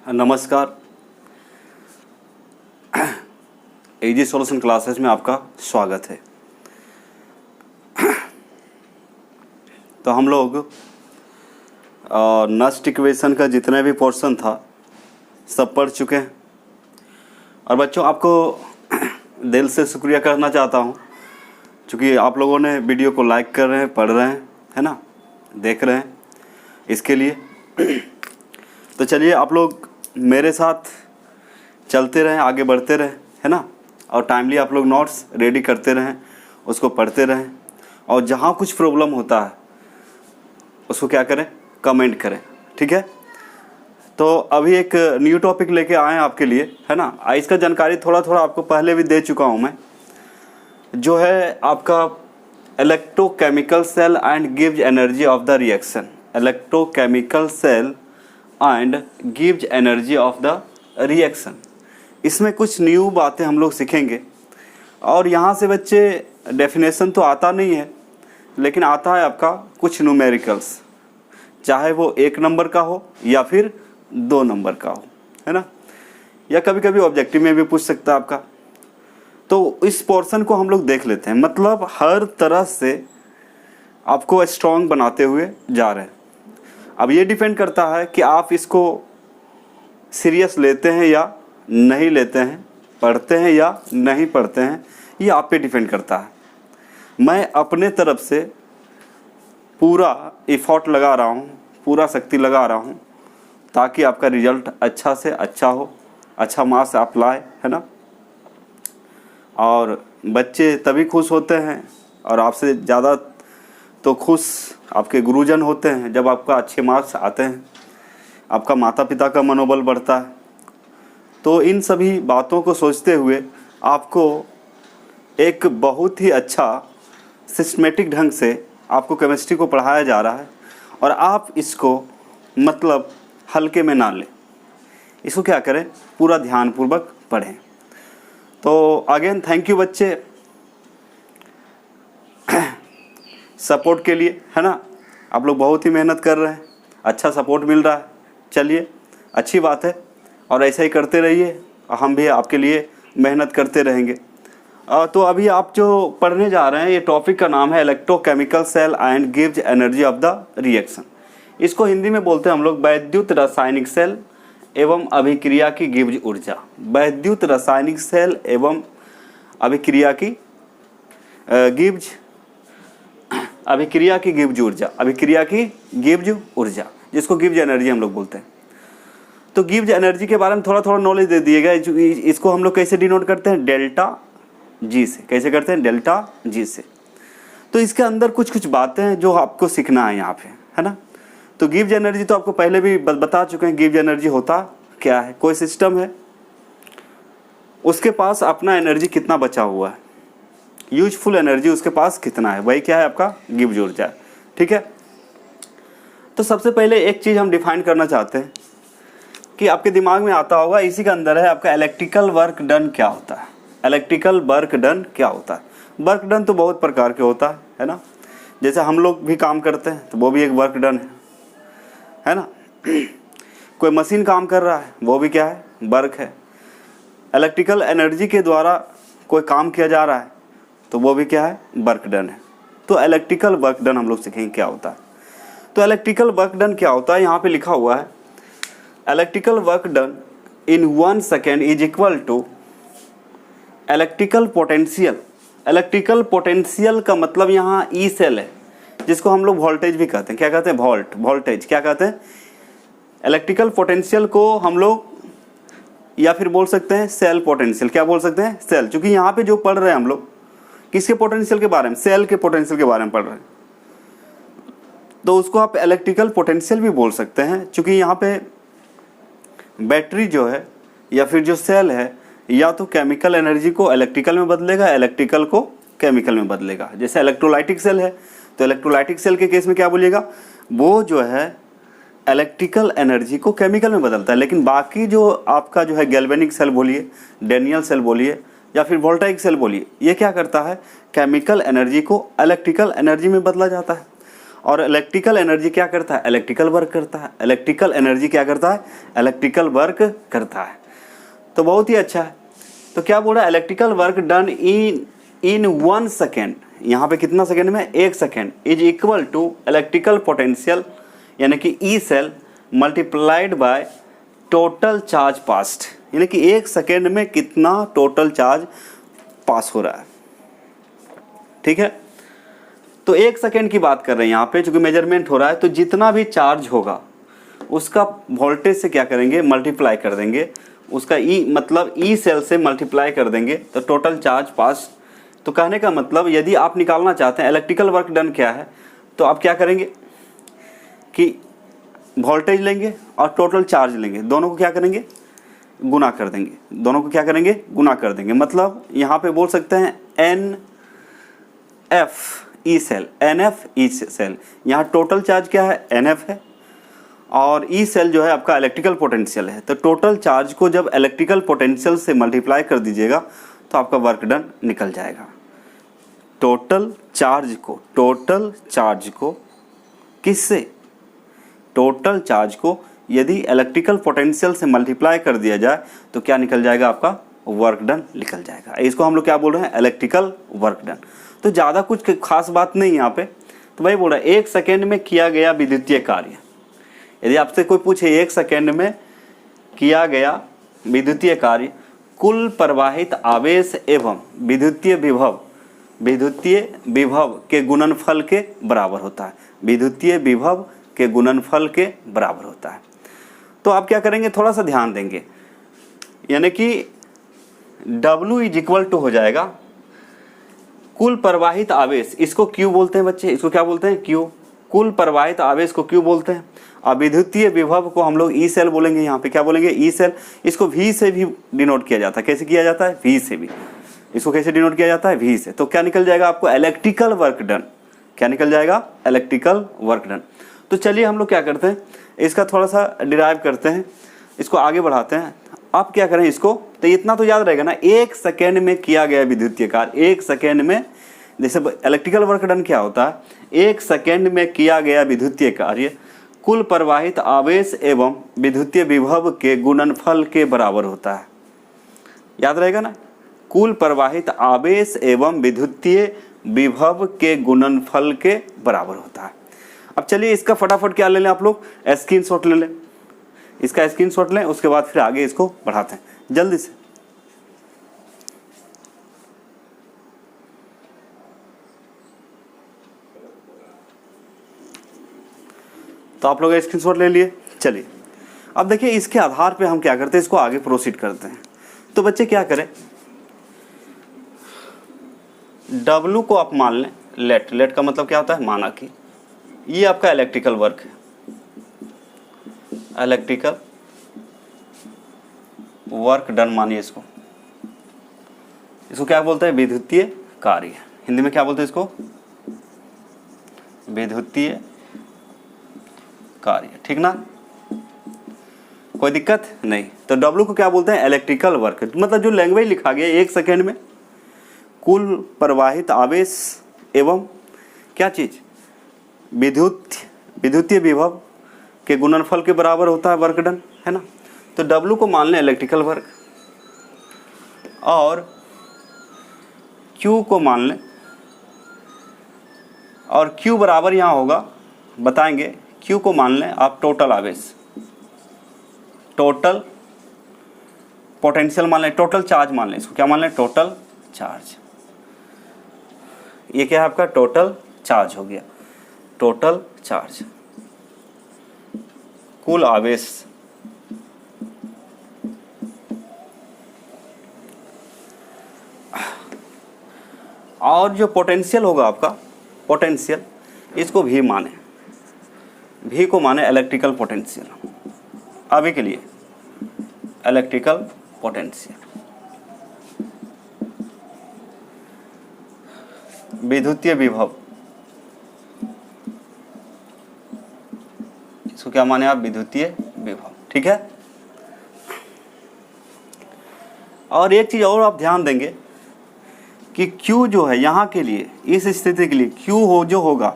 नमस्कार। एजी solution classes में आपका स्वागत है। तो हम लोग नस्ट इक्वेशन का जितने भी पोर्शन था सब पढ़ चुके हैं। और बच्चों, आपको दिल से शुक्रिया करना चाहता हूँ क्योंकि आप लोगों ने वीडियो को लाइक कर रहे हैं, पढ़ रहे हैं, है ना, देख रहे हैं, इसके लिए। तो चलिए आप लोग मेरे साथ चलते रहें, आगे बढ़ते रहें, है ना। और टाइमली आप लोग नोट्स रेडी करते रहें, उसको पढ़ते रहें, और जहाँ कुछ प्रॉब्लम होता है उसको क्या करें, कमेंट करें, ठीक है। तो अभी एक न्यू टॉपिक लेके आए हैं आपके लिए, है ना। इसका जानकारी थोड़ा थोड़ा आपको पहले भी दे चुका हूँ मैं, जो है आपका इलेक्ट्रोकेमिकल सेल एंड गिव्स energy of the reaction. Electrochemical cell and गिव्स एनर्जी ऑफ द रिएक्शन। इसमें कुछ न्यू बातें हम लोग सीखेंगे। और यहाँ से बच्चे डेफिनेशन तो आता नहीं है, लेकिन आता है आपका कुछ न्यूमेरिकल्स, चाहे वो 1 नंबर का हो या फिर 2 नंबर का हो, है ना, या कभी कभी ऑब्जेक्टिव में भी पूछ सकता है आपका। तो इस पोर्शन को हम लोग देख लेते हैं। मतलब हर तरह से आपको स्ट्रॉन्ग बनाते हुए जा रहे हैं। अब ये डिपेंड करता है कि आप इसको सीरियस लेते हैं या नहीं लेते हैं, पढ़ते हैं या नहीं पढ़ते हैं, ये आप पे डिपेंड करता है। मैं अपने तरफ से पूरा एफर्ट लगा रहा हूँ, पूरा शक्ति लगा रहा हूँ, ताकि आपका रिजल्ट अच्छा से अच्छा हो, अच्छा मार्क्स आप लाए, है ना। और बच्चे तभी खुश होते हैं, और आपसे ज़्यादा तो खुश आपके गुरुजन होते हैं जब आपका अच्छे मार्क्स आते हैं, आपका माता पिता का मनोबल बढ़ता है। तो इन सभी बातों को सोचते हुए आपको एक बहुत ही अच्छा सिस्टमेटिक ढंग से आपको केमिस्ट्री को पढ़ाया जा रहा है, और आप इसको मतलब हल्के में ना लें, इसको क्या करें, पूरा ध्यानपूर्वक पढ़ें। तो अगेन थैंक यू बच्चे सपोर्ट के लिए, है ना। आप लोग बहुत ही मेहनत कर रहे हैं, अच्छा सपोर्ट मिल रहा है, चलिए अच्छी बात है, और ऐसा ही करते रहिए, हम भी आपके लिए मेहनत करते रहेंगे। तो अभी आप जो पढ़ने जा रहे हैं, ये टॉपिक का नाम है इलेक्ट्रोकेमिकल सेल एंड गिव्स एनर्जी ऑफ द रिएक्शन। इसको हिंदी में बोलते हैं हम लोग वैद्युत रासायनिक सेल एवं अभिक्रिया की गिव्स ऊर्जा। वैद्युत रासायनिक सेल एवं अभिक्रिया की गिव्स, अभिक्रिया की गिव्स ऊर्जा, अभिक्रिया की गिव्स ऊर्जा, जिसको गिव्स एनर्जी हम लोग बोलते हैं। तो गिव्स एनर्जी के बारे में थोड़ा थोड़ा नॉलेज दे दिएगा। इसको हम लोग कैसे डिनोट करते हैं, डेल्टा जी से। कैसे करते हैं, डेल्टा जी से। तो इसके अंदर कुछ कुछ बातें हैं जो आपको सीखना है यहाँ पे, है ना। तो गिव्स एनर्जी तो आपको पहले भी बता चुके हैं। गिव्स एनर्जी होता क्या है, कोई सिस्टम है, उसके पास अपना एनर्जी कितना बचा हुआ है, यूजफुल एनर्जी उसके पास कितना है, वही क्या है, आपका गिव्स ऊर्जा, ठीक है। तो सबसे पहले एक चीज़ हम डिफाइन करना चाहते हैं कि आपके दिमाग में आता होगा, इसी के अंदर है आपका इलेक्ट्रिकल वर्क डन क्या होता है। इलेक्ट्रिकल वर्क डन क्या होता है। वर्क डन तो बहुत प्रकार के होता है ना। जैसे हम लोग भी काम करते हैं तो वो भी एक वर्क डन है ना। कोई मशीन काम कर रहा है, वो भी क्या है, वर्क है। इलेक्ट्रिकल एनर्जी के द्वारा कोई काम किया जा रहा है तो वो भी क्या है, वर्क डन है। तो इलेक्ट्रिकल वर्क डन हम लोग सीखेंगे क्या होता है। तो इलेक्ट्रिकल वर्क डन क्या होता है, यहाँ पे लिखा हुआ है, electrical work done in 1 second is equal to electrical potential. Electrical potential का मतलब यहाँ ई सेल है, जिसको हम लोग वोल्टेज भी कहते हैं। क्या कहते हैं, वोल्टेज क्या कहते हैं। इलेक्ट्रिकल पोटेंशियल को हम लोग या फिर बोल सकते हैं सेल पोटेंशियल। क्या बोल सकते हैं, सेल। क्योंकि यहाँ पे जो पढ़ रहे हैं हम लोग किसके पोटेंशियल के बारे में, सेल के पोटेंशियल के बारे में पढ़ रहे हैं, तो उसको आप इलेक्ट्रिकल पोटेंशियल भी बोल सकते हैं। क्योंकि यहाँ पे बैटरी जो है या फिर जो सेल है, या तो केमिकल एनर्जी को इलेक्ट्रिकल में बदलेगा, इलेक्ट्रिकल को केमिकल में बदलेगा। जैसे इलेक्ट्रोलाइटिक सेल है, तो इलेक्ट्रोलाइटिक सेल के केस में क्या बोलिएगा, वो जो है इलेक्ट्रिकल एनर्जी को केमिकल में बदलता है। लेकिन बाकी जो आपका जो है गैल्वेनिक सेल बोलिए, डेनियल सेल बोलिए, या फिर वोल्टाइक सेल बोलिए, ये क्या करता है, केमिकल एनर्जी को इलेक्ट्रिकल एनर्जी में बदला जाता है। और इलेक्ट्रिकल एनर्जी क्या करता है, इलेक्ट्रिकल वर्क करता है। इलेक्ट्रिकल एनर्जी क्या करता है, इलेक्ट्रिकल वर्क करता है। तो बहुत ही अच्छा है। तो क्या बोल रहा है, electrical work done in 1 second, यहाँ पे कितना सेकेंड में, 1 second, is equal to electrical potential यानी कि E cell multiplied by total charge passed, यानी कि 1 सेकेंड में कितना टोटल चार्ज पास हो रहा है। ठीक है, तो 1 सेकेंड की बात कर रहे हैं यहाँ पे, चूंकि मेजरमेंट हो रहा है, तो जितना भी चार्ज होगा उसका वोल्टेज से क्या करेंगे, मल्टीप्लाई कर देंगे, उसका ई मतलब ई सेल से मल्टीप्लाई कर देंगे, तो टोटल चार्ज पास। तो कहने का मतलब यदि आप निकालना चाहते हैं इलेक्ट्रिकल वर्क डन क्या है, तो आप क्या करेंगे कि वोल्टेज लेंगे और टोटल चार्ज लेंगे, दोनों को क्या करेंगे, गुना कर देंगे, दोनों को क्या करेंगे, गुना कर देंगे। मतलब यहाँ पे बोल सकते हैं N F E cell, N F E cell, यहाँ टोटल चार्ज क्या है, एन एफ है, और ई सेल जो है आपका इलेक्ट्रिकल पोटेंशियल है। तो टोटल चार्ज को जब इलेक्ट्रिकल पोटेंशियल से मल्टीप्लाई कर दीजिएगा तो आपका वर्क डन निकल जाएगा। टोटल चार्ज को किससे, टोटल चार्ज को यदि इलेक्ट्रिकल पोटेंशियल से मल्टीप्लाई कर दिया जाए तो क्या निकल जाएगा, आपका वर्क डन निकल जाएगा। इसको हम लोग क्या बोल रहे हैं, इलेक्ट्रिकल वर्क डन। तो ज़्यादा कुछ खास बात नहीं यहाँ पे। तो भाई बोल रहा है 1 सेकेंड में किया गया विद्युतीय कार्य। यदि आपसे कोई पूछे 1 सेकेंड में किया गया विद्युतीय कार्य कुल प्रवाहित आवेश एवं विद्युतीय विभव के गुणनफल के बराबर होता है, विद्युतीय विभव के गुणनफल के बराबर होता है। तो आप क्या करेंगे, थोड़ा सा ध्यान देंगे, यानी कि W इज इक्वल टू हो जाएगा कुल प्रवाहित आवेश, इसको Q बोलते हैं बच्चे, इसको क्या बोलते हैं, Q। कुल प्रवाहित आवेश को Q बोलते हैं। और विद्युतीय विभव को हम लोग ई सेल बोलेंगे, यहाँ पे क्या बोलेंगे, ई सेल। इसको V से भी डिनोट किया जाता है। कैसे किया जाता है, V से भी। इसको कैसे डिनोट किया जाता है, V से। तो क्या निकल जाएगा आपको, इलेक्ट्रिकल वर्क डन। क्या निकल जाएगा, इलेक्ट्रिकल वर्क डन। तो चलिए हम लोग क्या करते हैं, इसका थोड़ा सा डिराइव करते हैं, इसको आगे बढ़ाते हैं। आप क्या करें इसको, तो इतना तो याद रहेगा ना, 1 सेकेंड में किया गया विद्युतीय कार्य, 1 सेकेंड में, जैसे इलेक्ट्रिकल वर्क डन क्या होता है, 1 सेकेंड में किया गया विद्युतीय कार्य कुल प्रवाहित आवेश एवं विद्युतीय विभव के गुणनफल के बराबर होता है। याद रहेगा ना, कुल प्रवाहित आवेश एवं विद्युतीय विभव के गुणनफल के बराबर होता है। अब चलिए इसका फटाफट क्या ले लें आप लोग, स्क्रीनशॉट ले लें, इसका स्क्रीनशॉट लें, उसके बाद फिर आगे इसको बढ़ाते हैं जल्दी से। तो आप लोग स्क्रीनशॉट ले लिए। चलिए अब देखिए इसके आधार पे हम क्या करते हैं, इसको आगे प्रोसीड करते हैं। तो बच्चे क्या करें, W को आप मान लें, लेट का मतलब क्या होता है, माना कि ये आपका इलेक्ट्रिकल वर्क है, इलेक्ट्रिकल वर्क डन मानिए इसको क्या बोलते हैं, विद्युतीय कार्य। हिंदी में क्या बोलते हैं इसको, विद्युतीय कार्य, ठीक ना, कोई दिक्कत नहीं। तो W को क्या बोलते हैं, इलेक्ट्रिकल वर्क। मतलब जो लैंग्वेज लिखा गया 1 सेकेंड में कुल प्रवाहित आवेश एवं क्या चीज, विद्युतीय विभव के गुणनफल के बराबर होता है वर्क डन, है ना। तो W को मान लें इलेक्ट्रिकल वर्क, और Q को मान लें, और Q बराबर यहाँ होगा, बताएंगे, Q को मान लें आप टोटल आवेश, टोटल पोटेंशियल मान लें, टोटल चार्ज मान लें, इसको क्या मान लें, टोटल चार्ज। ये क्या है आपका, टोटल चार्ज हो गया, टोटल चार्ज, कुल आवेश, और जो पोटेंशियल होगा आपका, पोटेंशियल, इसको भी माने, भी को माने इलेक्ट्रिकल पोटेंशियल, अभी के लिए इलेक्ट्रिकल पोटेंशियल, विद्युतीय विभव, इसको क्या माने आप, विद्युतीय विभव, ठीक है। और एक चीज और आप ध्यान देंगे कि Q जो है यहाँ के लिए, इस स्थिति के लिए Q जो होगा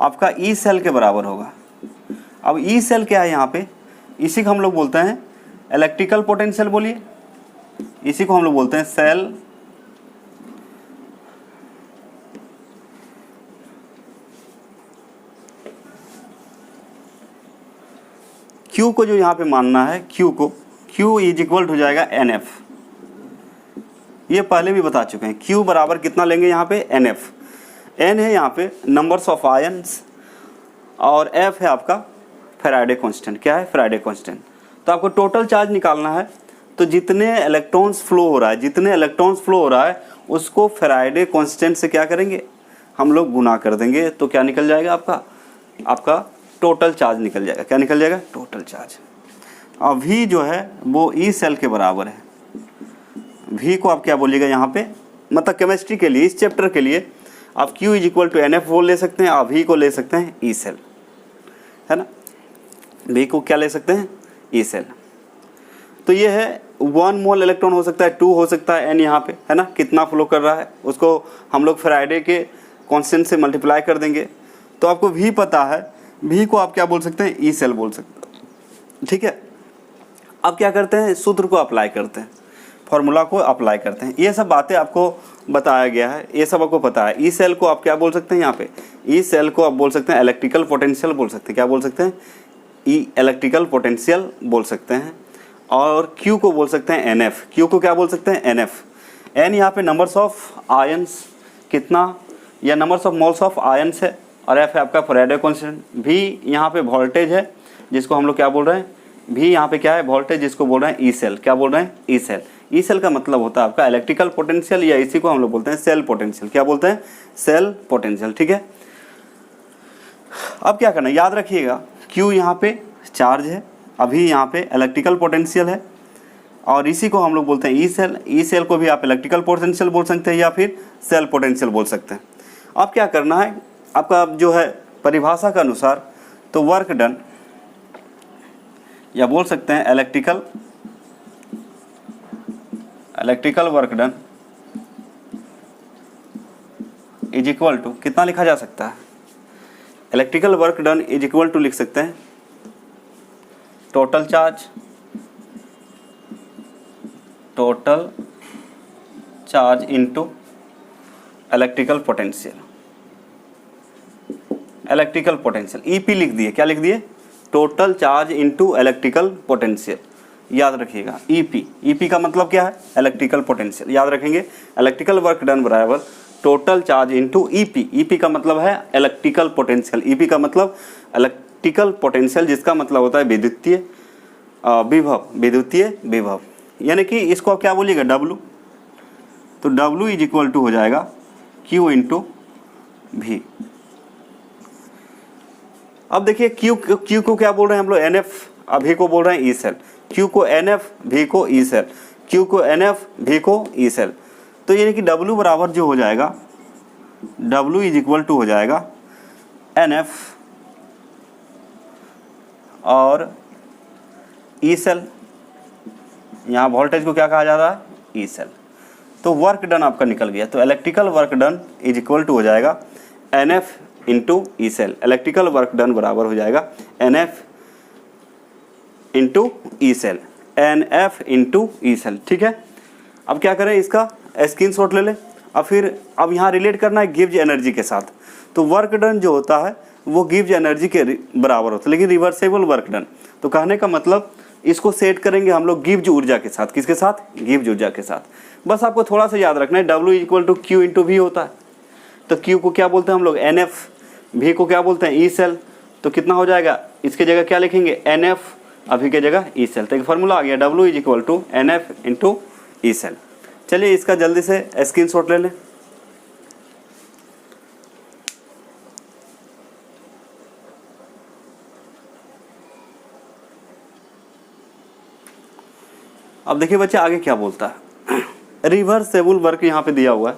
आपका ई सेल के बराबर होगा। अब ई सेल क्या है यहाँ पे, इसी को हम लोग बोलते हैं इलेक्ट्रिकल पोटेंशियल, बोलिए इसी को हम लोग बोलते हैं सेल Q को जो यहाँ पे मानना है, Q को, Q इज इक्वल हो जाएगा NF। ये पहले भी बता चुके हैं, Q बराबर कितना लेंगे यहाँ पे NF। N है यहाँ पे नंबर्स ऑफ आयंस और F है आपका फैराडे कांस्टेंट। क्या है? Faraday constant. तो आपको टोटल चार्ज निकालना है, तो जितने इलेक्ट्रॉन्स फ्लो हो रहा है उसको फैराडे कांस्टेंट से क्या करेंगे, हम लोग गुना कर देंगे, तो क्या निकल जाएगा आपका टोटल चार्ज निकल जाएगा। क्या निकल जाएगा? Total charge. अब V जो है वो ई सेल के बराबर है। V को आप क्या बोलिएगा यहाँ पे, मतलब केमिस्ट्री के लिए, इस चैप्टर के लिए आप Q is equal to NF बोल ले सकते हैं, आप V को ले सकते हैं ई सेल, है ना। V को क्या ले सकते हैं? E cell. तो ये है 1 मोल इलेक्ट्रॉन हो सकता है, 2 हो सकता है, N यहाँ पे, है ना, कितना फ्लो कर रहा है उसको हम लोग फैराडे के कांस्टेंट से मल्टीप्लाई कर देंगे। तो आपको V पता है, V को आप क्या बोल सकते हैं? ई सेल बोल सकते हैं, ठीक है। अब क्या करते हैं, सूत्र को अप्लाई करते हैं, फॉर्मूला को अप्लाई करते हैं। ये सब बातें आपको बताया गया है, ये सब आपको पता है। ई सेल को आप क्या बोल सकते हैं यहाँ पे, ई सेल को आप बोल सकते हैं इलेक्ट्रिकल पोटेंशियल बोल सकते हैं। क्या बोल सकते हैं? ई इलेक्ट्रिकल पोटेंशियल बोल सकते हैं। और Q को बोल सकते हैं NF। Q को क्या बोल सकते हैं? NF। N यहाँ पे नंबर्स ऑफ आयंस कितना, या numbers of moles of ions है, और F है आपका फैराडे कांस्टेंट। V यहाँ पे वोल्टेज है, जिसको हम लोग क्या बोल रहे हैं? V यहाँ पे क्या है? वोल्टेज, जिसको बोल रहे हैं ई सेल। क्या बोल रहे हैं? E cell. ई सेल का मतलब होता है आपका इलेक्ट्रिकल पोटेंशियल, या इसी को हम लोग बोलते हैं सेल पोटेंशियल। क्या बोलते हैं? सेल पोटेंशियल, ठीक है। अब क्या करना है, याद रखिएगा, Q यहाँ पे चार्ज है, अभी यहाँ पे इलेक्ट्रिकल पोटेंशियल है, और इसी को हम लोग बोलते हैं ई सेल। ई सेल को भी आप इलेक्ट्रिकल पोटेंशियल बोल सकते हैं या फिर सेल पोटेंशियल बोल सकते हैं। अब क्या करना है आपका जो है परिभाषा के अनुसार, तो वर्क डन, या बोल सकते हैं electrical work done is equal to, कितना लिखा जा सकता है? Electrical work done is equal to लिख सकते हैं total charge into electrical potential. Electrical potential EP लिख दिए। क्या लिख दिए? Total charge into electrical potential. याद रखिएगा ईपी। ईपी का मतलब क्या है? Electrical potential. याद रखेंगे इलेक्ट्रिकल वर्क डन बराबर total charge into EP. EP का मतलब है इलेक्ट्रिकल पोटेंशियल। ईपी का मतलब इलेक्ट्रिकल पोटेंशियल, जिसका मतलब होता है विद्युतीय विभव। यानी कि इसको क्या बोलिएगा? W। तो W इज इक्वल टू हो जाएगा Q इंटू V। अब देखिए Q को क्या बोल रहे हैं हम लोग? NF। अभी को बोल रहे हैं ई सेल। Q को NF, V को ई सेल। Q को NF, V को ई सेल। तो यानी कि W बराबर जो हो जाएगा, W इज इक्वल टू हो जाएगा NF और ई सेल। यहाँ वोल्टेज को क्या कहा जा रहा है? E cell. तो वर्क डन आपका निकल गया। तो electrical work done is equal to हो जाएगा NF into E cell. Electrical work done बराबर हो जाएगा NF into E cell, NF into E cell, ठीक है। अब क्या करें, इसका स्क्रीनशॉट ले लें। अब यहाँ रिलेट करना है गिव्ज एनर्जी के साथ। तो वर्क डन जो होता है वो गिव्ज एनर्जी के बराबर होता है, लेकिन रिवर्सेबल वर्क डन। तो कहने का मतलब इसको सेट करेंगे हम लोग गिव्ज ऊर्जा के साथ। किसके साथ? गिव्ज ऊर्जा के साथ। बस आपको थोड़ा सा याद रखना है, W equal to Q into V होता है। तो Q को क्या बोलते हैं हम लोग? NF। V को क्या बोलते हैं? E cell. तो कितना हो जाएगा? इसके जगह क्या लिखेंगे? NF, अभी के जगह ई सेल। तो एक फॉर्मूला आ गया, W is equal to NF into E cell. चलिए इसका जल्दी से स्क्रीनशॉट ले लें। अब देखिए बच्चे आगे क्या बोलता है। रिवर्सेबल वर्क यहाँ पे दिया हुआ है।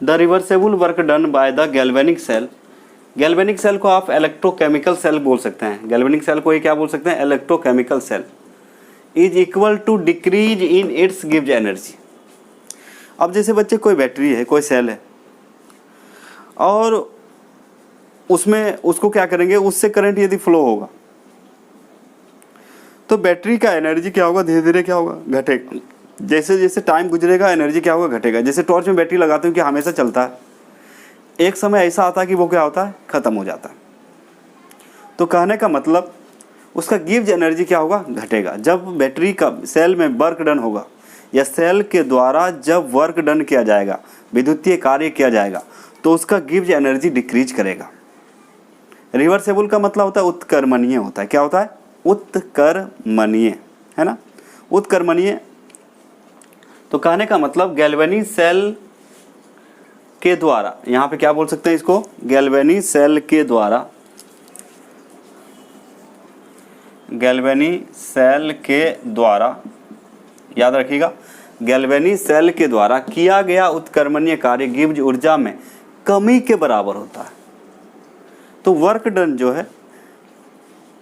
The reversible work done by the galvanic cell. Galvanic cell को आप इलेक्ट्रोकेमिकल सेल बोल सकते हैं। गैल्वेनिक सेल को ये क्या बोल सकते हैं? Electrochemical cell. Is equal to decrease in its गिव्ज एनर्जी। अब जैसे बच्चे कोई बैटरी है, कोई सेल है, और उसमें उसको क्या करेंगे, उससे करंट यदि फ्लो होगा तो बैटरी का एनर्जी क्या होगा, धीरे धीरे क्या होगा, घटेगा। जैसे जैसे टाइम गुजरेगा एनर्जी क्या होगा, घटेगा। जैसे टॉर्च में बैटरी लगाते हैं कि हमेशा चलता है, एक समय ऐसा आता है कि वो क्या होता है, ख़त्म हो जाता है। तो कहने का मतलब उसका गिव्स एनर्जी क्या होगा, घटेगा। जब बैटरी का सेल में वर्क डन होगा या सेल के द्वारा जब वर्क डन किया जाएगा, विद्युतीय कार्य किया जाएगा, तो उसका गिव्स एनर्जी डिक्रीज करेगा। रिवर्सेबल का मतलब होता है उत्क्रमणीय होता है। क्या होता है, उत्क्रमणीय, है ना, उत्क्रमणीय। तो कहने का मतलब गैल्वेनी सेल के द्वारा, यहाँ पे क्या बोल सकते हैं इसको, गैल्वेनी सेल के द्वारा, गैल्वेनी सेल के द्वारा, याद रखिएगा, गैल्वेनी सेल के द्वारा किया गया उत्क्रमणीय कार्य गिव्स ऊर्जा में कमी के बराबर होता है। तो वर्क डन जो है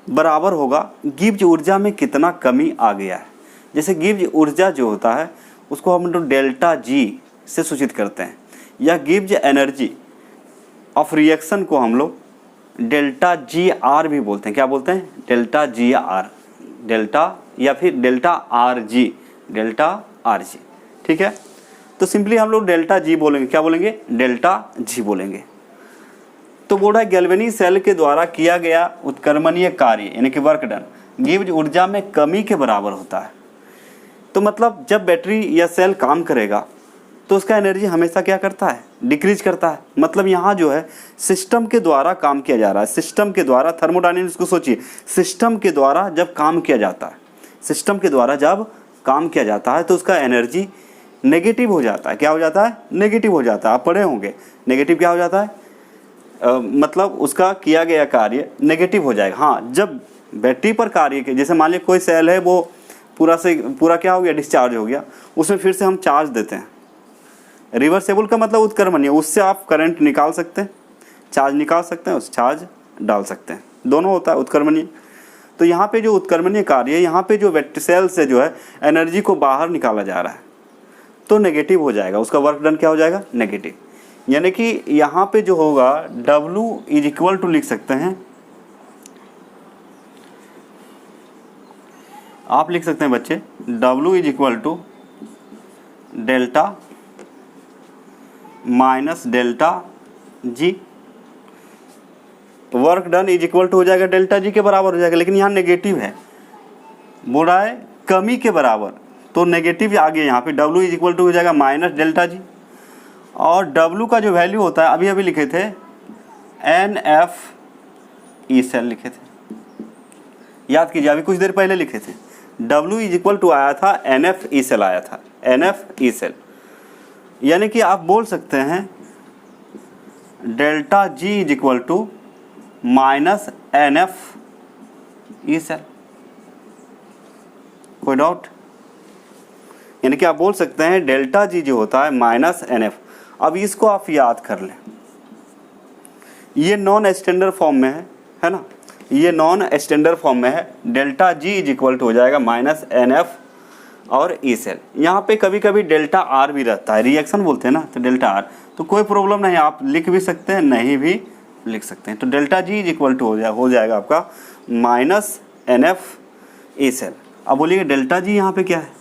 बराबर होगा गिव्स ऊर्जा में कितना कमी आ गया है। जैसे गिव्स ऊर्जा जो होता है उसको हम लोग डेल्टा जी से सूचित करते हैं, या गिव्स एनर्जी ऑफ रिएक्शन को हम लोग डेल्टा जी आर भी बोलते हैं। क्या बोलते हैं, डेल्टा जी आर, डेल्टा या फिर delta R G, delta R G, ठीक है। तो सिंपली हम लोग डेल्टा जी बोलेंगे। क्या बोलेंगे, डेल्टा जी बोलेंगे। तो बोल रहा है गैल्वेनी सेल के द्वारा किया गया उत्क्रमणीय कार्य यानी कि वर्क डन गिव्स ऊर्जा में कमी के बराबर होता है। तो मतलब जब बैटरी या सेल काम करेगा तो उसका एनर्जी हमेशा क्या करता है, डिक्रीज करता है। मतलब यहाँ जो है सिस्टम के द्वारा काम किया जा रहा है, सिस्टम के द्वारा, थर्मोडायनेमिक्स को सोचिए, सिस्टम के द्वारा जब काम किया जाता है, सिस्टम के द्वारा जब काम किया जाता है तो उसका एनर्जी नेगेटिव हो जाता है। क्या हो जाता है, नेगेटिव हो जाता है। आप पढ़े होंगे नेगेटिव क्या हो जाता है, मतलब उसका किया गया कार्य नेगेटिव हो जाएगा। हाँ, जब बैटरी पर कार्य के, जैसे मान लीजिए कोई सेल है वो पूरा से पूरा क्या हो गया, डिस्चार्ज हो गया, उसमें फिर से हम चार्ज देते हैं। रिवर्सेबल का मतलब उत्क्रमणीय, उससे आप करंट निकाल सकते हैं, चार्ज निकाल सकते हैं, उस चार्ज डाल सकते हैं, दोनों होता है उत्क्रमणीय। तो यहाँ पे जो उत्क्रमणीय कार्य है, यहाँ पे जो बैटरी सेल से जो है एनर्जी को बाहर निकाला जा रहा है तो नेगेटिव हो जाएगा, उसका वर्क डन क्या हो जाएगा, नेगेटिव। यानी कि यहाँ पे जो होगा W इज इक्वल टू लिख सकते हैं, आप लिख सकते हैं बच्चे, W is equal to delta minus delta G. Work done is equal to हो जाएगा डेल्टा जी के बराबर हो जाएगा, लेकिन यहाँ नेगेटिव है, बोल रहा है कमी के बराबर, तो नेगेटिव आ गया। यहाँ पे W इज इक्वल टू हो जाएगा माइनस डेल्टा जी, और W का जो वैल्यू होता है अभी अभी लिखे थे NF ई सेल लिखे थे, याद कीजिए, अभी कुछ देर पहले लिखे थे। W इज इक्वल टू आया था NF ई सेल आया था, NF ई सेल। यानी कि आप बोल सकते हैं delta G is equal to minus NF E cell. कोई डाउट? यानी कि आप बोल सकते हैं डेल्टा जी जो होता है माइनस NF। अब इसको आप याद कर लें, ये नॉन स्टैंडर्ड फॉर्म में है ना, ये नॉन स्टैंडर्ड फॉर्म में है। Delta G is equal to हो जाएगा माइनस NF और ई सेल। यहाँ पे कभी कभी डेल्टा आर भी रहता है, रिएक्शन बोलते हैं ना, तो डेल्टा आर, तो कोई प्रॉब्लम नहीं, आप लिख भी सकते हैं, नहीं भी लिख सकते हैं। तो delta G is equal to हो जाएगा आपका माइनस NF ई सेल। अब बोलिए डेल्टा जी यहाँ पे क्या है,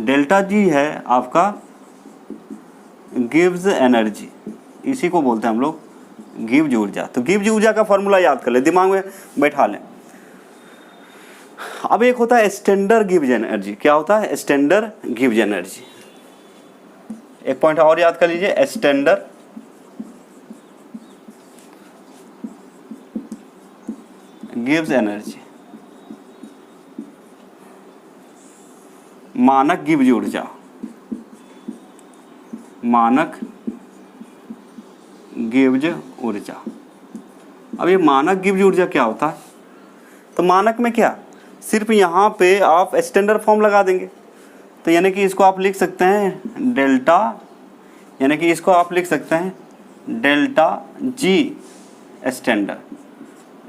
डेल्टा जी है आपका गिव्स एनर्जी, इसी को बोलते हैं हम लोग गिव्स ऊर्जा। तो गिव्स ऊर्जा का फॉर्मूला याद कर ले, दिमाग में बैठा लें। अब एक होता है स्टैंडर्ड गिव्स एनर्जी। क्या होता है, स्टैंडर्ड गिव्स एनर्जी। एक पॉइंट और याद कर लीजिए, स्टैंडर्ड गिव्स एनर्जी, मानक गिव्स ऊर्जा, मानक गिव्स ऊर्जा। अब ये मानक गिव्स ऊर्जा क्या होता है, तो मानक में क्या, सिर्फ यहाँ पे आप स्टैंडर्ड फॉर्म लगा देंगे, तो यानी कि इसको आप लिख सकते हैं डेल्टा, यानी कि इसको आप लिख सकते हैं delta G standard,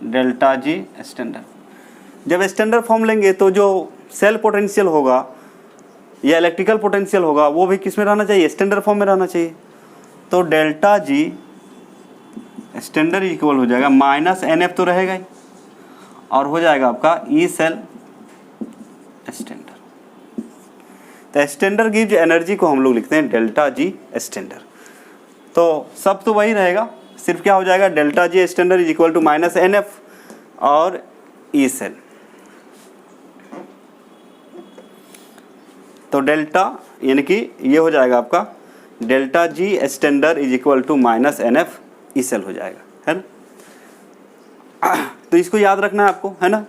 delta G standard. जब स्टैंडर्ड फॉर्म लेंगे तो जो सेल पोटेंशियल होगा या इलेक्ट्रिकल पोटेंशियल होगा वो भी किस में रहना चाहिए, स्टैंडर्ड फॉर्म में रहना चाहिए। तो डेल्टा जी स्टैंडर्ड इक्वल हो जाएगा माइनस NF तो रहेगा ही, और हो जाएगा आपका ई सेल स्टैंडर्ड। तो स्टैंडर्ड गिव्स एनर्जी को हम लोग लिखते हैं डेल्टा जी स्टैंडर्ड। तो सब तो वही रहेगा, सिर्फ क्या हो जाएगा delta G standard is equal to minus NF और ई सेल। तो डेल्टा यानी कि ये हो जाएगा आपका delta G standard is equal to minus NF E cell हो जाएगा, है ना। तो इसको याद रखना है आपको, है ना।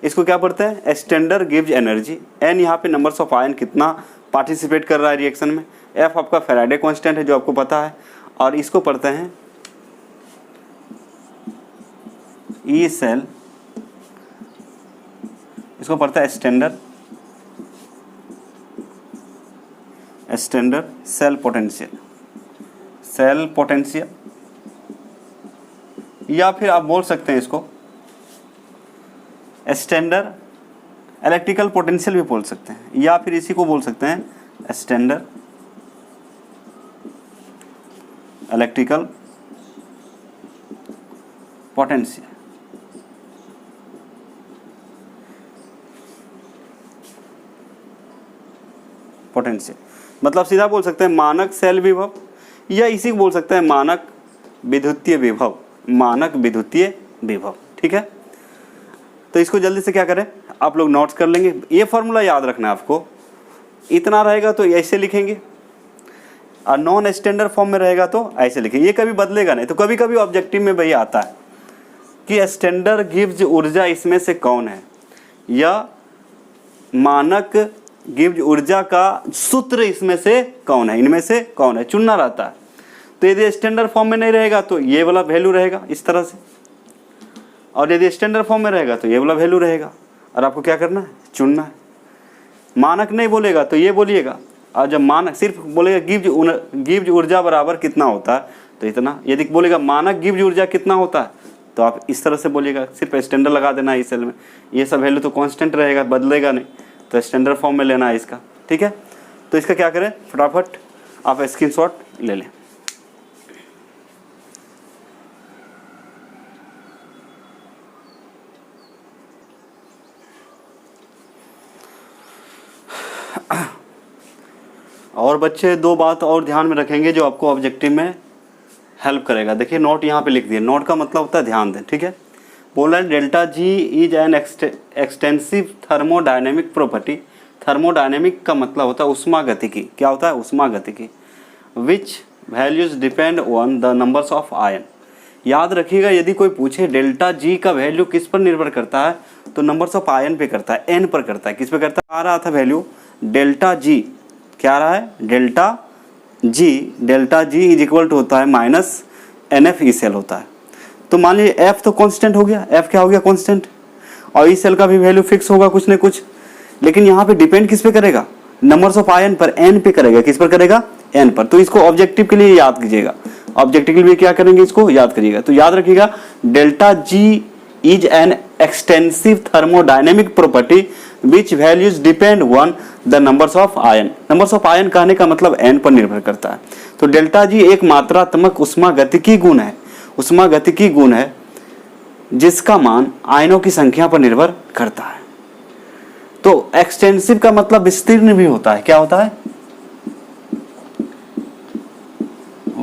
इसको क्या पढ़ते हैं स्टैंडर्ड गिव्स एनर्जी, एन यहाँ पे नंबर्स ऑफ आयन कितना पार्टिसिपेट कर रहा है रिएक्शन में, एफ आपका फैराडे कांस्टेंट है जो आपको पता है, और इसको पढ़ते हैं ई सेल, इसको पढ़ता है स्टैंडर्ड सेल पोटेंशियल, या फिर आप बोल सकते हैं इसको स्टैंडर्ड इलेक्ट्रिकल पोटेंशियल भी बोल सकते हैं, या फिर इसी को बोल सकते हैं स्टैंडर्ड इलेक्ट्रिकल पोटेंशियल। मतलब सीधा बोल सकते हैं मानक सेल विभव, या इसी को बोल सकते हैं मानक विद्युतीय विभव, ठीक है। तो इसको जल्दी से क्या करें, आप लोग नोट्स कर लेंगे, ये फॉर्मूला याद रखना है आपको, इतना रहेगा तो ऐसे लिखेंगे, और नॉन स्टैंडर्ड फॉर्म में रहेगा तो ऐसे लिखेंगे, ये कभी बदलेगा नहीं। तो कभी कभी ऑब्जेक्टिव में वही आता है कि स्टैंडर्ड गिव्स ऊर्जा इसमें से कौन है, या मानक गिव्स ऊर्जा का सूत्र इसमें से कौन है, इनमें से कौन है, चुनना रहता है। तो यदि स्टैंडर्ड फॉर्म में नहीं रहेगा तो ये वाला वैल्यू रहेगा इस तरह से, और यदि स्टैंडर्ड फॉर्म में रहेगा तो ये वाला वैल्यू रहेगा, और आपको क्या करना है, चुनना है। मानक नहीं बोलेगा तो ये बोलिएगा, और जब मानक सिर्फ बोलेगा गिव्स ऊर्जा बराबर कितना होता है तो इतना, यदि बोलेगा मानक गिव्स ऊर्जा कितना होता है तो आप इस तरह से बोलिएगा, सिर्फ स्टैंडर्ड लगा देना है इस सेल में, ये सब वैल्यू तो कांस्टेंट रहेगा, बदलेगा नहीं, तो स्टैंडर्ड फॉर्म में लेना है इसका, ठीक है। तो इसका क्या करें, फटाफट आप स्क्रीनशॉट ले लें। और बच्चे दो बात और ध्यान में रखेंगे जो आपको ऑब्जेक्टिव में हेल्प करेगा। देखिए नोट यहाँ पे लिख दिए, नोट का मतलब होता है ध्यान दें, ठीक है। बोला है delta G is an extensive thermodynamic property. Thermodynamic का मतलब होता है उष्मागतिकी, क्या होता है, उष्मागतिकी, which values depend on the numbers of ion. याद रखिएगा यदि कोई पूछे डेल्टा जी का वैल्यू किस पर निर्भर करता है तो नंबर्स ऑफ आयन पे करता है, एन पर करता है, किस पे करता है, आ रहा था वैल्यू डेल्टा जी, क्या आ रहा है, delta G is equal to होता है माइनस NF ई सेल होता है। तो मान लीजिए F तो कांस्टेंट हो गया, F क्या हो गया, कांस्टेंट, और ई सेल का भी वैल्यू फिक्स होगा कुछ न कुछ, लेकिन यहाँ पे डिपेंड किस पे करेगा, नंबर्स ऑफ आयन पर, N पे करेगा, किस पर करेगा, N पर। तो इसको ऑब्जेक्टिव के लिए याद कीजिएगा, ऑब्जेक्टिव के लिए क्या करेंगे, इसको याद करिएगा। तो याद रखिएगा delta G is an extensive thermodynamic property which values depend on the numbers of ion. Numbers of ion कहने का मतलब N पर निर्भर करता है। तो डेल्टा जी एक मात्रात्मक उष्मागतिकी गुण है, उष्मागतिकी गुण है जिसका मान आयनों की संख्या पर निर्भर करता है। तो एक्सटेंसिव का मतलब विस्तीर्ण भी होता है, क्या होता है,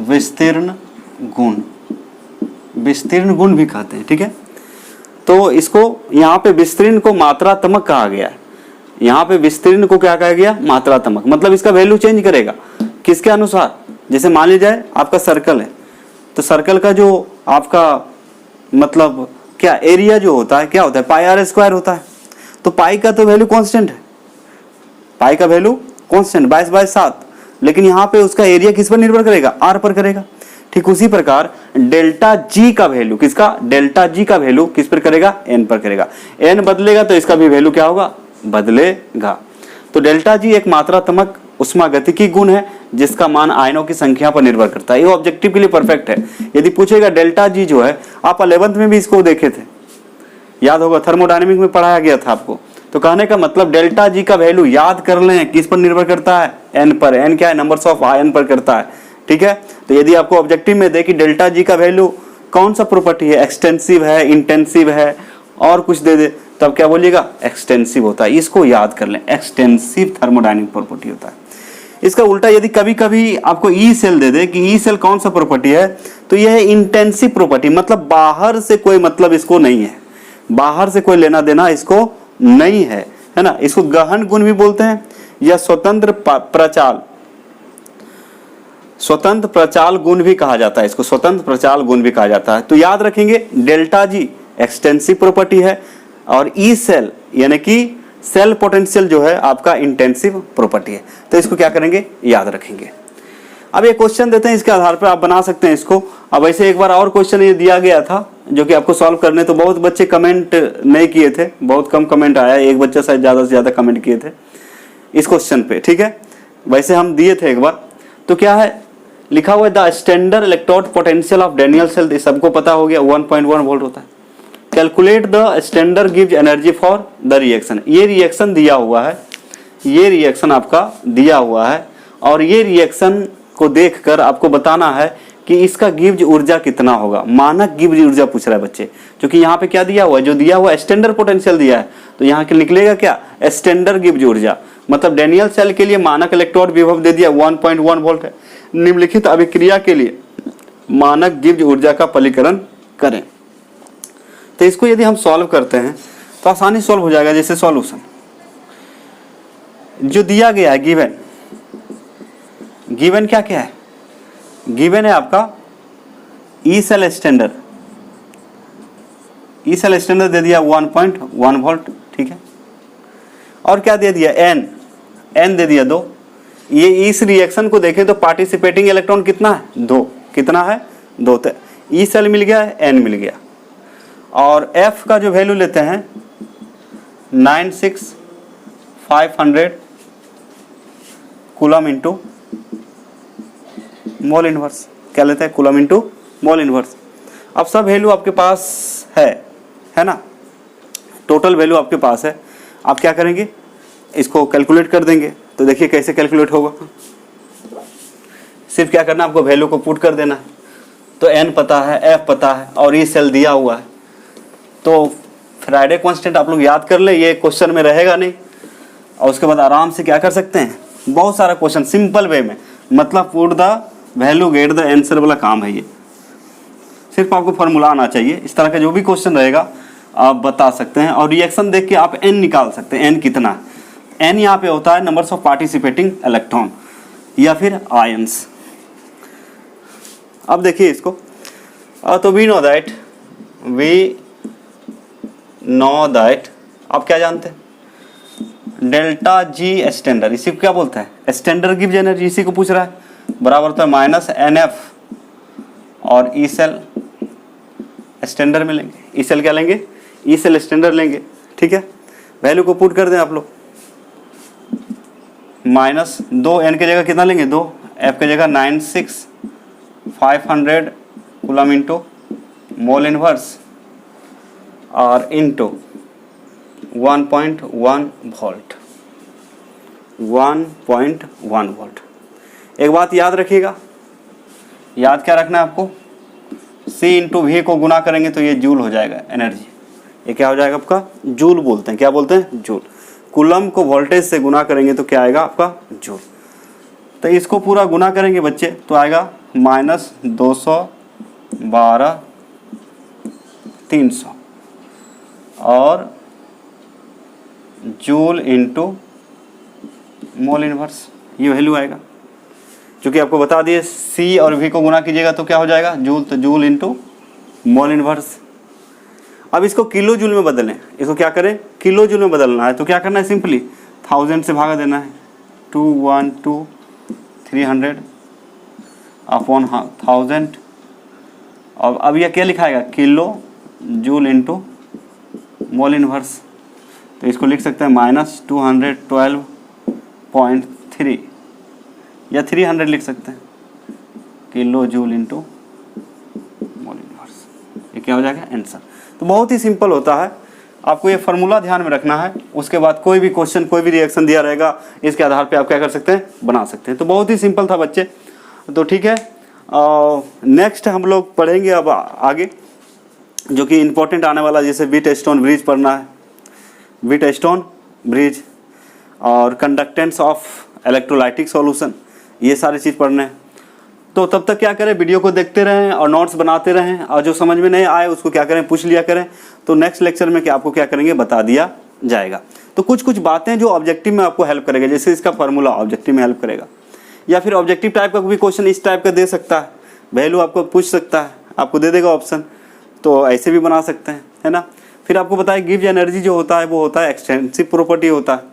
विस्तीर्ण गुण भी कहते हैं, ठीक है। तो इसको यहाँ पे विस्तीर्ण को मात्रात्मक कहा गया है, यहाँ पे विस्तीर्ण को क्या कहा गया, मात्रात्मक, मतलब इसका वैल्यू चेंज करेगा किसके अनुसार। जैसे मान लीजिए आपका सर्कल है, तो सर्कल का जो आपका मतलब क्या एरिया जो होता है, क्या होता है, पाई r स्क्वायर होता है। तो पाई का तो वैल्यू कांस्टेंट है, पाई का वैल्यू कांस्टेंट 22/7, लेकिन यहाँ पे उसका एरिया किस पर निर्भर करेगा, r पर करेगा। ठीक उसी प्रकार डेल्टा जी का वैल्यू, किसका, डेल्टा जी का वैल्यू किस पर करेगा, n पर करेगा। n बदलेगा तो इसका भी वैल्यू क्या होगा, बदलेगा। तो डेल्टा जी एक मात्रात्मक उष्मागतिकी गुण है जिसका मान आयनों की संख्या पर निर्भर करता है। ये ऑब्जेक्टिव के लिए परफेक्ट है। यदि पूछेगा डेल्टा जी जो है, आप 11th में भी इसको देखे थे, याद होगा, थर्मोडायनेमिक में पढ़ाया गया था आपको। तो कहने का मतलब डेल्टा जी का वैल्यू याद कर लें, किस पर निर्भर करता है, n पर। n क्या है, नंबर्स ऑफ आयन पर करता है, ठीक है। तो यदि आपको ऑब्जेक्टिव में दे कि डेल्टा जी का वैल्यू कौन सा प्रॉपर्टी है, एक्सटेंसिव है, इंटेंसिव है और कुछ दे दे तब क्या बोलिएगा, एक्सटेंसिव होता है। इसको याद कर लें, एक्सटेंसिव थर्मोडायनेमिक प्रॉपर्टी होता है। इसका उल्टा यदि कभी कभी आपको ई सेल दे दे कि ई सेल कौन सा प्रॉपर्टी है, तो यह है इंटेंसिव प्रॉपर्टी, मतलब बाहर से कोई मतलब इसको नहीं है, बाहर से कोई लेना देना इसको नहीं है, है ना। इसको गहन गुण भी बोलते हैं या स्वतंत्र प्रचाल गुण भी कहा जाता है, इसको स्वतंत्र प्रचाल गुण भी कहा जाता है। तो याद रखेंगे डेल्टा जी एक्सटेंसिव प्रॉपर्टी है और ई सेल यानी कि सेल पोटेंशियल जो है आपका इंटेंसिव प्रॉपर्टी है। तो इसको क्या करेंगे, याद रखेंगे। अब ये क्वेश्चन देते हैं, इसके आधार पर आप बना सकते हैं इसको। अब ऐसे एक बार और क्वेश्चन ये दिया गया था जो कि आपको सॉल्व करने, तो बहुत बच्चे कमेंट नहीं किए थे, बहुत कम कमेंट आया, एक बच्चा शायद ज़्यादा से ज़्यादा कमेंट किए थे इस क्वेश्चन पे, ठीक है। वैसे हम दिए थे एक बार। तो क्या है लिखा हुआ है, the standard electrode potential of Daniell cell, सबको पता हो गया 1.1 वोल्ट होता है। कैलकुलेट द स्टैंडर्ड गिव्स एनर्जी फॉर द रिएक्शन, ये रिएक्शन दिया हुआ है, ये रिएक्शन आपका दिया हुआ है और ये रिएक्शन को देखकर आपको बताना है कि इसका गिव्स ऊर्जा कितना होगा। मानक गिव्स ऊर्जा पूछ रहा है बच्चे, क्योंकि यहाँ पे क्या दिया हुआ है, जो दिया हुआ स्टैंडर्ड पोटेंशियल दिया है, तो यहाँ के निकलेगा क्या, स्टैंडर्ड गिव्स ऊर्जा। मतलब डैनियल सेल के लिए मानक इलेक्ट्रोड विभव दे दिया 1.1 वोल्ट है। निम्नलिखित अभिक्रिया के लिए मानक गिव्स ऊर्जा का पलीकरण करें। तो इसको यदि हम सॉल्व करते हैं तो आसानी सॉल्व हो जाएगा। जैसे सॉल्यूशन जो दिया गया है, गिवन क्या क्या है, गिवन है आपका E cell standard, E cell standard दे दिया 1.1 वोल्ट, ठीक है। और क्या दे दिया, एन दे दिया 2। ये इस रिएक्शन को देखें तो पार्टिसिपेटिंग इलेक्ट्रॉन कितना है, 2, कितना है 2। तो ई सेल मिल गया, एन मिल गया। और एफ का जो वैल्यू लेते हैं 96500 कूलम इंटू मोल इनवर्स, क्या लेते हैं, कूलम इंटू मोल इनवर्स। अब सब वैल्यू आपके पास है ना, टोटल वैल्यू आपके पास है। आप क्या करेंगे, इसको कैलकुलेट कर देंगे। तो देखिए कैसे कैलकुलेट होगा, सिर्फ क्या करना है, आपको वैल्यू को पुट कर देना है। तो एन पता है, एफ पता है और ये सेल दिया हुआ है। तो फ्राइडे कांस्टेंट आप लोग याद कर ले, ये क्वेश्चन में रहेगा नहीं। और उसके बाद आराम से क्या कर सकते हैं, बहुत सारा क्वेश्चन सिंपल वे में, मतलब put the value get the answer वाला काम है ये। सिर्फ आपको फॉर्मूला आना चाहिए। इस तरह का जो भी क्वेश्चन रहेगा आप बता सकते हैं और रिएक्शन देख के आप एन निकाल सकते हैं। एन कितना है, एन यहाँ पे होता है नंबर्स ऑफ पार्टिसिपेटिंग इलेक्ट्रॉन या फिर आयंस। अब देखिए इसको, तो वी नो दैट आप क्या जानते हैं, डेल्टा जी स्टैंडर्ड, इसी को क्या बोलता है, स्टैंडर्ड गिव्स एनर्जी, इसी को पूछ रहा है, बराबर होता है माइनस NF और ई सेल स्टैंडर्ड में लेंगे। ई सेल क्या लेंगे, ई सेल स्टैंडर्ड लेंगे, ठीक है। वैल्यू को पुट कर दें आप लोग, माइनस 2 एन के जगह कितना लेंगे 2, एफ के जगह 96500 कूलम इंटू मोल इनवर्स और इंटू 1.1 वोल्ट, 1.1 वोल्ट। एक बात याद रखिएगा, याद क्या रखना है आपको, C इंटू वी को गुना करेंगे तो ये जूल हो जाएगा एनर्जी। ये क्या हो जाएगा आपका, जूल बोलते हैं, क्या बोलते हैं, जूल। कूलम को वोल्टेज से गुना करेंगे तो क्या आएगा आपका, जूल। तो इसको पूरा गुना करेंगे बच्चे तो आएगा माइनस 212 300 और जूल इंटू मोल इनवर्स, ये वैल्यू आएगा। क्योंकि आपको बता दिए C और V को गुना कीजिएगा तो क्या हो जाएगा, जूल, तो जूल इंटू मोल इनवर्स। अब इसको किलो जूल में बदलें, इसको क्या करें, किलो जूल में बदलना है। तो क्या करना है, सिंपली 1000 से भागा देना है, 212 अपॉन 1000। और अब यह क्या लिखाएगा, kilo joule into mole inverse. तो इसको लिख सकते हैं माइनस 212.3 या 300 लिख सकते हैं, kilo joule into mole inverse. ये क्या हो जाएगा, आंसर। तो बहुत ही सिंपल होता है, आपको ये फार्मूला ध्यान में रखना है। उसके बाद कोई भी क्वेश्चन, कोई भी रिएक्शन दिया रहेगा, इसके आधार पे आप क्या कर सकते हैं, बना सकते हैं। तो बहुत ही सिंपल था बच्चे। तो ठीक है, नेक्स्ट हम लोग पढ़ेंगे अब आगे, जो कि इम्पोर्टेंट आने वाला, जैसे व्हीटस्टोन ब्रिज पढ़ना है, व्हीटस्टोन ब्रिज और कंडक्टेंस ऑफ इलेक्ट्रोलाइटिक सॉल्यूशन, ये सारी चीज़ पढ़ने हैं। तो तब तक क्या करें, वीडियो को देखते रहें और नोट्स बनाते रहें, और जो समझ में नहीं आए उसको क्या करें, पूछ लिया करें। तो नेक्स्ट लेक्चर में क्या आपको क्या करेंगे, बता दिया जाएगा। तो कुछ कुछ बातें जो ऑब्जेक्टिव में आपको हेल्प करेगा, जैसे इसका फार्मूला ऑब्जेक्टिव में हेल्प करेगा, या फिर ऑब्जेक्टिव टाइप का भी क्वेश्चन इस टाइप का दे सकता है, वैल्यू आपको पूछ सकता है, आपको दे देगा ऑप्शन, तो ऐसे भी बना सकते हैं, है ना। फिर आपको बताया गिव एनर्जी जो होता है वो होता है एक्सटेंसिव प्रॉपर्टी होता है,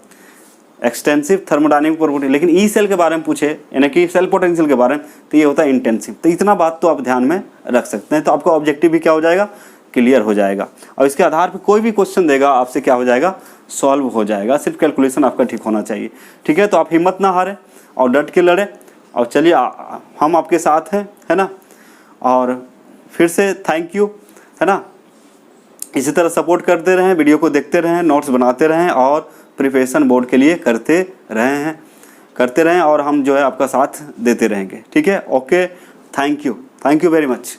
एक्सटेंसिव थर्मोडायनेमिक प्रॉपर्टी। लेकिन ई सेल के बारे में पूछे, यानी कि सेल पोटेंशियल के बारे में, तो ये होता है इंटेंसिव। तो इतना बात तो आप ध्यान में रख सकते हैं, तो आपका ऑब्जेक्टिव भी क्या हो जाएगा, क्लियर हो जाएगा। और इसके आधार पर कोई भी क्वेश्चन देगा आपसे क्या हो जाएगा, सॉल्व हो जाएगा। सिर्फ कैलकुलेशन आपका ठीक होना चाहिए, ठीक है। तो आप हिम्मत ना हारें और डट के लड़े, और चलिए हम आपके साथ हैं, है ना। और फिर से थैंक यू, है ना। इसी तरह सपोर्ट करते रहें, वीडियो को देखते रहें, नोट्स बनाते रहें और प्रिपरेशन बोर्ड के लिए करते रहें, और हम जो है आपका साथ देते रहेंगे, ठीक है। Okay, thank you very much.